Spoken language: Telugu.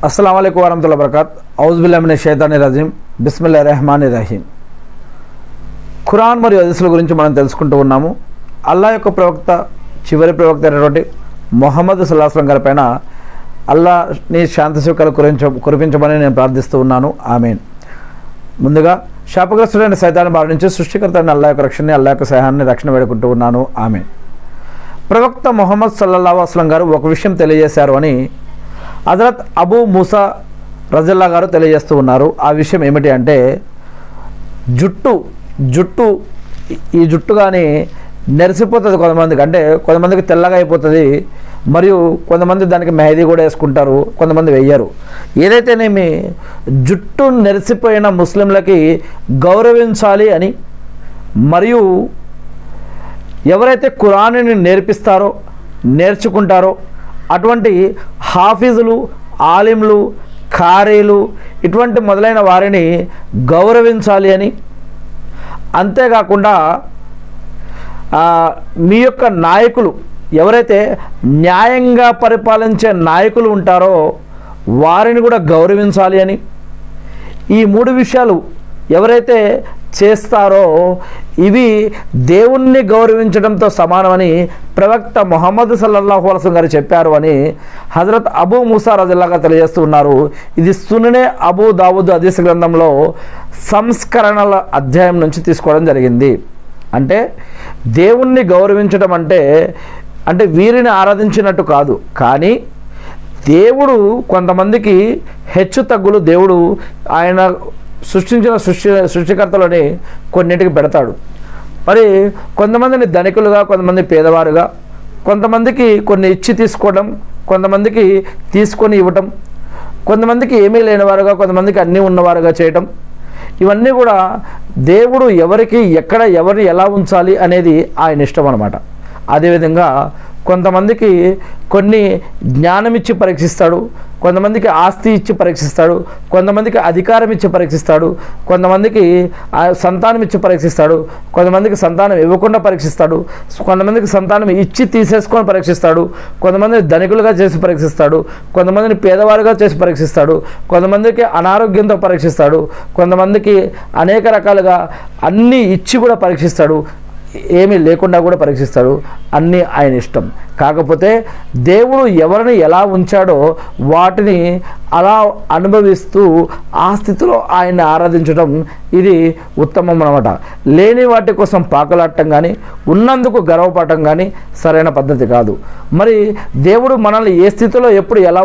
अस्सलाम वालेकुम वरहमतुल्लाहि वबरकात औज़ुबिल्लाहि मिनश शैతానిర్ రజీం బిస్మిల్లాహిర్ రహమానిర్ రహీం। ఖురాన్ మరియు హదీసుల గురించి మనం తెలుసుకుంటూ ఉన్నాము। అల్లాహ్ యొక్క ప్రవక్త చివరి ప్రవక్త అయినటువంటి ముహమ్మద్ సల్లల్లాహు అలైహి వసల్లం గారి పైన అల్లాహ్ని శాంతి సుఖాలు కురిపించమని నేను ప్రార్థిస్తూ ఉన్నాను, ఆమీన్। ముందుగా శాపగ్రస్తుడైన సైతాన్ బారి నుంచి సృష్టికర్త అయిన అల్లాహ్ యొక్క రక్షణని, అల్లాహ్ యొక్క సహాయాన్ని, రక్షణ వేడుకుంటూ ఉన్నాను, ఆమీన్। ప్రవక్త ముహమ్మద్ సల్లల్లాహు అలైహి వసల్లం గారు ఒక విషయం తెలియజేశారు అని హజరత్ అబూ మూసా రజల్లా గారు తెలియజేస్తూ ఉన్నారు। ఆ విషయం ఏమిటి అంటే జుట్టు ఈ జుట్టు కానీ నెరిసిపోతుంది కొంతమందికి, అంటే కొంతమందికి తెల్లగా అయిపోతుంది, మరియు కొంతమంది దానికి మెహదీ కూడా వేసుకుంటారు, కొంతమంది వెయ్యరు। ఏదైతేనేమి జుట్టు నెరిసిపోయిన ముస్లింలకి గౌరవించాలి అని, మరియు ఎవరైతే ఖురాన్ని నేర్పిస్తారో నేర్చుకుంటారో అటువంటి హాఫీజులు, ఆలింలు, ఖారీలు ఇటువంటి మొదలైన వారిని గౌరవించాలి అని, అంతేకాకుండా మీ యొక్క నాయకులు ఎవరైతే న్యాయంగా పరిపాలించే నాయకులు ఉంటారో వారిని కూడా గౌరవించాలి అని, ఈ మూడు విషయాలు ఎవరైతే చేస్తారో ఇవి దేవుణ్ణి గౌరవించడంతో సమానమని ప్రవక్త ముహమ్మద్ సల్లల్లాహు అలైహి వసల్లం గారు చెప్పారు అని హజరత్ అబూ మూసా రజల్లా గారు తెలియజేస్తూ ఉన్నారు। ఇది సుననే అబూ దావూద్ హదీస్ గ్రంథంలో సంస్కరణల అధ్యాయం నుంచి తీసుకోవడం జరిగింది। అంటే దేవుణ్ణి గౌరవించడం అంటే వీరిని ఆరాధించినట్టు కాదు, కానీ దేవుడు కొంతమందికి హెచ్చు తగ్గులు దేవుడు ఆయన సృష్టించిన సృష్టికర్తలోని కొన్నింటికి పెడతాడు। మరి కొంతమందిని ధనికులుగా, కొంతమంది పేదవారుగా, కొంతమందికి కొన్ని ఇచ్చి తీసుకోవడం, కొంతమందికి తీసుకొని ఇవ్వటం, కొంతమందికి ఏమీ లేనివారుగా, కొంతమందికి అన్నీ ఉన్నవారుగా చేయటం, ఇవన్నీ కూడా దేవుడు ఎవరికి ఎక్కడ ఎవరిని ఎలా ఉంచాలి అనేది ఆయన ఇష్టం అన్నమాట। అదేవిధంగా కొంతమందికి కొన్ని జ్ఞానం ఇచ్చి పరీక్షిస్తాడు, కొంతమందికి ఆస్తి ఇచ్చి పరీక్షిస్తాడు, కొంతమందికి అధికారం ఇచ్చి పరీక్షిస్తాడు, కొంతమందికి సంతానం ఇచ్చి పరీక్షిస్తాడు, కొంతమందికి సంతానం ఇవ్వకుండా పరీక్షిస్తాడు, కొంతమందికి సంతానం ఇచ్చి తీసేసుకొని పరీక్షిస్తాడు, కొంతమందిని ధనికులుగా చేసి పరీక్షిస్తాడు, కొంతమందిని పేదవారుగా చేసి పరీక్షిస్తాడు, కొంతమందికి అనారోగ్యంతో పరీక్షిస్తాడు, కొంతమందికి అనేక రకాలుగా అన్నీ ఇచ్చి కూడా పరీక్షిస్తాడు, ఏమీ లేకుండా కూడా పరీక్షిస్తాడు, అన్నీ ఆయన ఇష్టం। కాకపోతే దేవుడు ఎవరిని ఎలా ఉంచాడో వాటిని అలా అనుభవిస్తూ ఆ స్థితిలో ఆయన్ని ఆరాధించడం ఇది ఉత్తమం అన్నమాట। లేని వాటి కోసం పాకులాడటం కానీ, ఉన్నందుకు గర్వపడటం కానీ సరైన పద్ధతి కాదు। మరి దేవుడు మనల్ని ఏ స్థితిలో ఎప్పుడు ఎలా